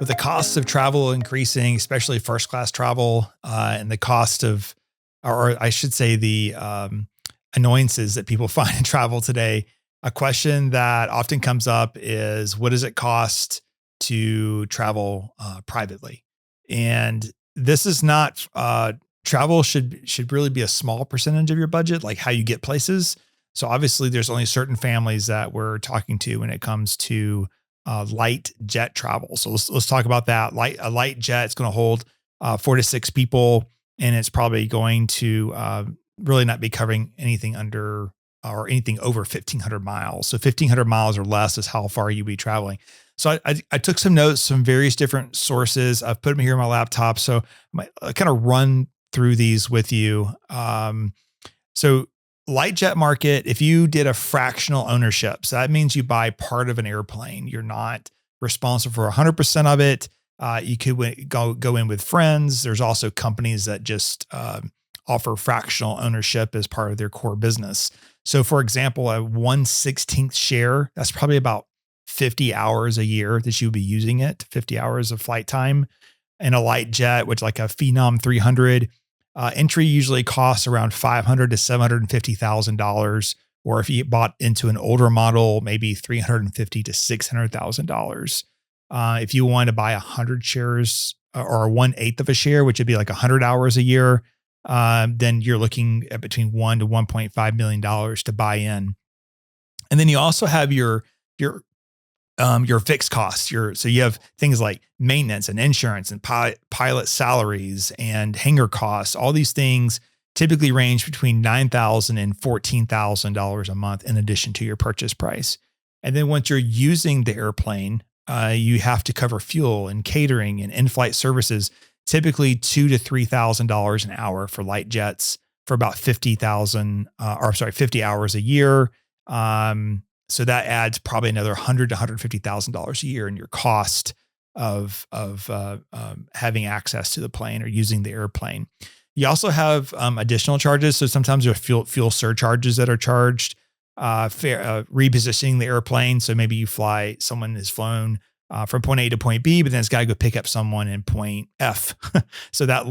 the costs of travel increasing, especially first class travel, and the cost of, or I should say, the annoyances that people find in travel today, a question that often comes up is, what does it cost to travel privately? And this is not travel should really be a small percentage of your budget, like how you get places. So obviously, there's only certain families that we're talking to when it comes to light jet travel. So let's talk about that. A light jet, it's going to hold 4 to 6 people, and it's probably going to really not be covering anything under or anything over 1,500 miles. So 1,500 miles or less is how far you'll be traveling. So I took some notes from various different sources. I've put them here on my laptop. So I might kind of run through these with you. So light jet market, if you did a fractional ownership, so that means you buy part of an airplane. You're not responsible for 100% of it. You could go in with friends. There's also companies that just offer fractional ownership as part of their core business. So for example, a 1/16th share, that's probably about 50 hours a year that you would be using it, 50 hours of flight time. And a light jet, which like a Phenom 300, entry usually costs around $500,000 to $750,000. Or if you bought into an older model, maybe $350,000 to $600,000. If you want to buy 100 shares or 1/8 of a share, which would be like 100 hours a year, then you're looking at between $1 to $1.5 million to buy in. And then you also have your fixed costs. So you have things like maintenance and insurance and pilot salaries and hangar costs. All these things typically range between $9,000 and $14,000 a month in addition to your purchase price. And then once you're using the airplane, you have to cover fuel and catering and in-flight services, typically $2,000 to $3,000 an hour for light jets for about 50 hours a year. So that adds probably another $100,000 to $150,000 a year in your cost of having access to the plane or using the airplane. You also have additional charges. So sometimes there are fuel surcharges that are charged, repositioning the airplane. So maybe someone is flown from point A to point B, but then it's got to go pick up someone in point F. So that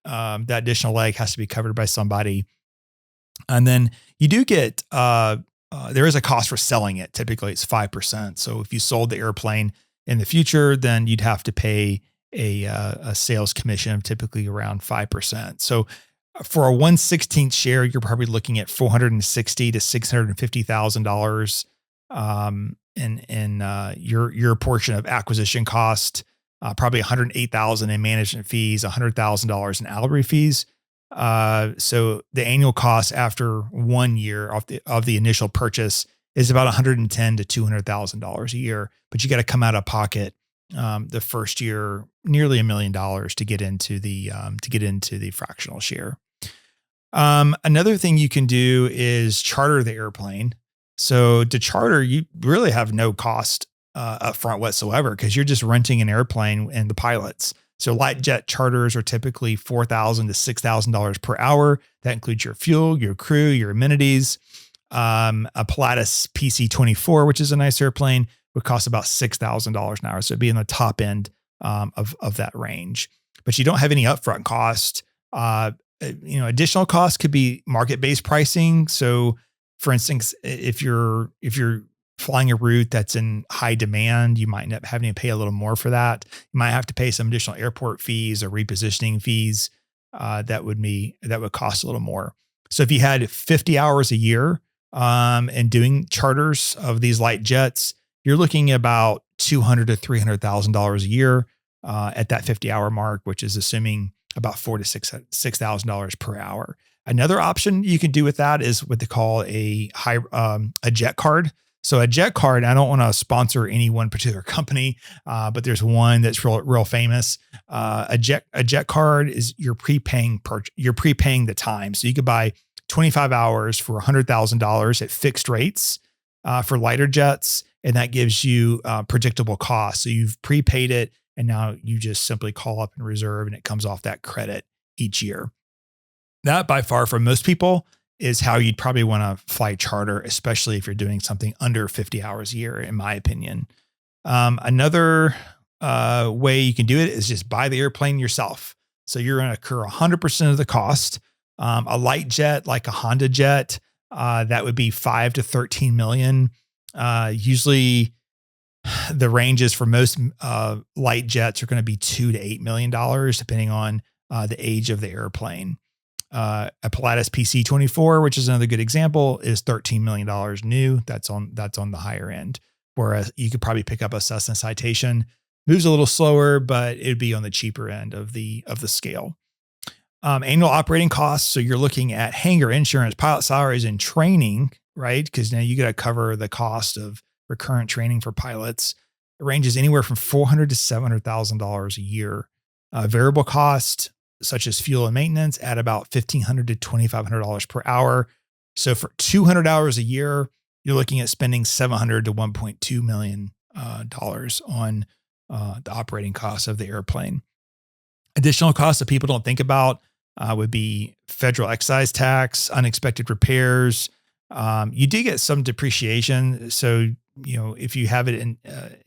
that additional leg has to be covered by somebody. And then you do get, there is a cost for selling it. Typically it's 5%. So if you sold the airplane in the future, then you'd have to pay a sales commission of typically around 5%. So for a 1/16th share, you're probably looking at $460,000 to $650,000 in your portion of acquisition cost, probably $108,000 in management fees, $100,000 in alloy fees. So the annual cost after 1 year of the initial purchase is about $110,000 to $200,000 a year, but you got to come out of pocket the first year nearly $1 million to get into the fractional share. Another thing you can do is charter the airplane. So to charter, you really have no cost upfront whatsoever because you're just renting an airplane and the pilots. So light jet charters are typically $4,000 to $6,000 per hour. That includes your fuel, your crew, your amenities. A Pilatus PC-24, which is a nice airplane, would cost about $6,000 an hour. So it'd be in the top end of that range. But you don't have any upfront cost. Additional costs could be market-based pricing. So for instance, if you're flying a route that's in high demand, you might end up having to pay a little more for that. You might have to pay some additional airport fees or repositioning fees that would cost a little more. So if you had 50 hours a year and doing charters of these light jets, you're looking at about $200,000 to $300,000 a year at that 50-hour mark, which is assuming about $4,000 to $6,000 per hour. Another option you can do with that is what they call a jet card. So a jet card, I don't want to sponsor any one particular company, but there's one that's real famous. A jet card is you're prepaying the time. So you could buy 25 hours for $100,000 at fixed rates for lighter jets, and that gives you predictable costs. So you've prepaid it, and now you just simply call up and reserve, and it comes off that credit each year. That by far for most people is how you'd probably want to fly charter, especially if you're doing something under 50 hours a year, in my opinion. Another way you can do it is just buy the airplane yourself. So you're going to incur 100% of the cost. A light jet like a Honda jet, that would be 5 to 13 million. Usually the ranges for most light jets are going to be $2 to $8 million, depending on the age of the airplane. A Pilatus PC-24, which is another good example, is $13 million new. That's on the higher end. Whereas you could probably pick up a Cessna Citation, moves a little slower, but it'd be on the cheaper end of the scale. Annual operating costs. So you're looking at hangar insurance, pilot salaries, and training, right? Because now you got to cover the cost of recurrent training for pilots. It ranges anywhere from $400,000 to $700,000 a year. Variable cost, such as fuel and maintenance, at about $1,500 to $2,500 per hour. So for 200 hours a year, you're looking at spending $700,000 to $1.2 million on the operating costs of the airplane. Additional costs that people don't think about would be federal excise tax, unexpected repairs. You do get some depreciation. So, if you have it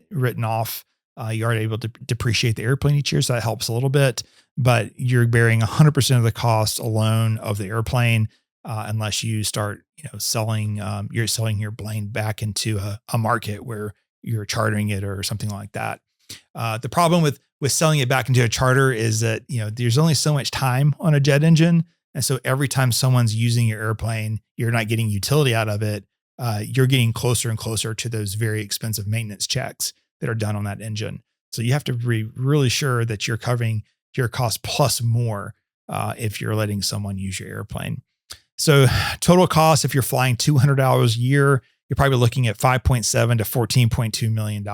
written off, you are able to depreciate the airplane each year. So that helps a little bit, but you're bearing 100% of the cost alone of the airplane, unless you start, selling your plane back into a market where you're chartering it or something like that. The problem with selling it back into a charter is that, there's only so much time on a jet engine. And so every time someone's using your airplane, you're not getting utility out of it. You're getting closer and closer to those very expensive maintenance checks that are done on that engine. So you have to be really sure that you're covering your cost plus more if you're letting someone use your airplane. So total cost, if you're flying 200 hours a year, you're probably looking at $5.7 to $14.2 million.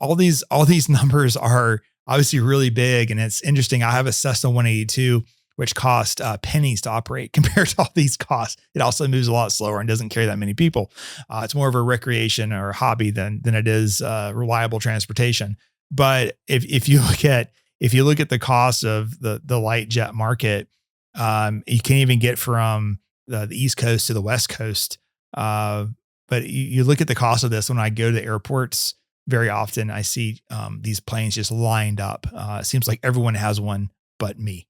All these numbers are obviously really big, and it's interesting. I have a Cessna 182, which cost pennies to operate compared to all these costs. It also moves a lot slower and doesn't carry that many people. It's more of a recreation or a hobby than it is reliable transportation. But if you look at the cost of the light jet market, you can't even get from the East Coast to the West Coast. But you look at the cost of this. When I go to the airports, very often I see these planes just lined up. It seems like everyone has one but me.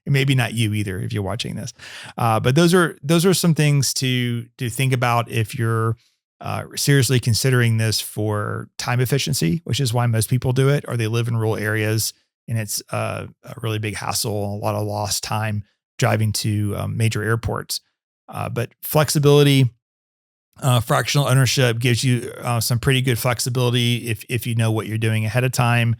Maybe not you either if you're watching this. But those are some things to think about if you're seriously considering this for time efficiency, which is why most people do it, or they live in rural areas and it's a really big hassle, a lot of lost time driving to major airports. But flexibility, fractional ownership gives you some pretty good flexibility if you know what you're doing ahead of time.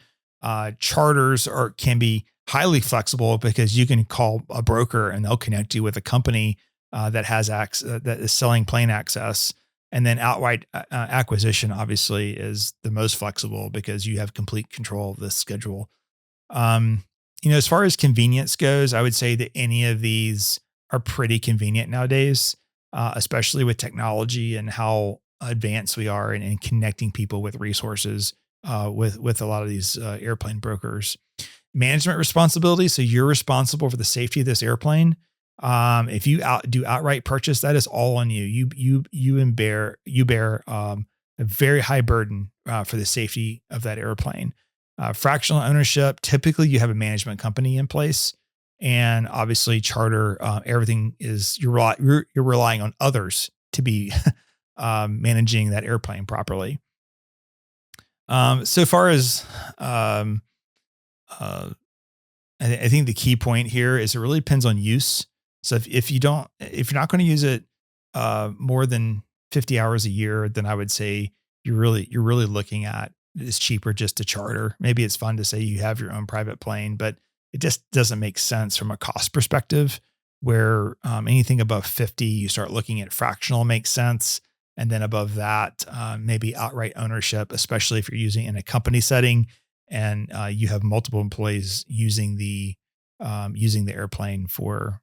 Charters can be highly flexible because you can call a broker and they'll connect you with a company that has that is selling plane access. And then outright acquisition obviously is the most flexible because you have complete control of the schedule. As far as convenience goes, I would say that any of these are pretty convenient nowadays, especially with technology and how advanced we are in connecting people with resources with a lot of these airplane brokers. Management responsibility. So you're responsible for the safety of this airplane. If you do outright purchase, that is all on you. You bear a very high burden for the safety of that airplane. Fractional ownership. Typically, you have a management company in place, and obviously, charter. Everything is you're relying on others to be managing that airplane properly. So far as I think the key point here is it really depends on use. So if you're not going to use it more than 50 hours a year, then I would say you're really looking at it's cheaper just to charter. Maybe it's fun to say you have your own private plane, but it just doesn't make sense from a cost perspective. Where anything above 50, you start looking at fractional makes sense. And then above that, maybe outright ownership, especially if you're using in a company setting and you have multiple employees using the airplane for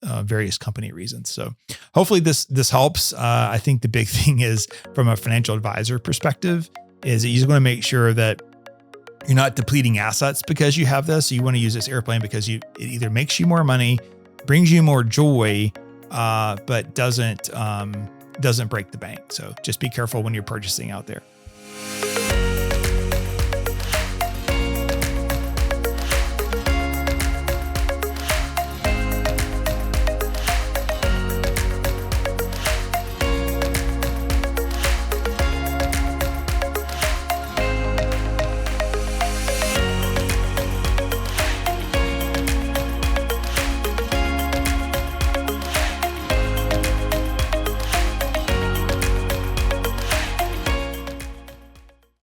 various company reasons. So hopefully this helps. I think the big thing is from a financial advisor perspective is that you just want to make sure that you're not depleting assets because you have this. You want to use this airplane because it either makes you more money, brings you more joy, but doesn't break the bank. So just be careful when you're purchasing out there.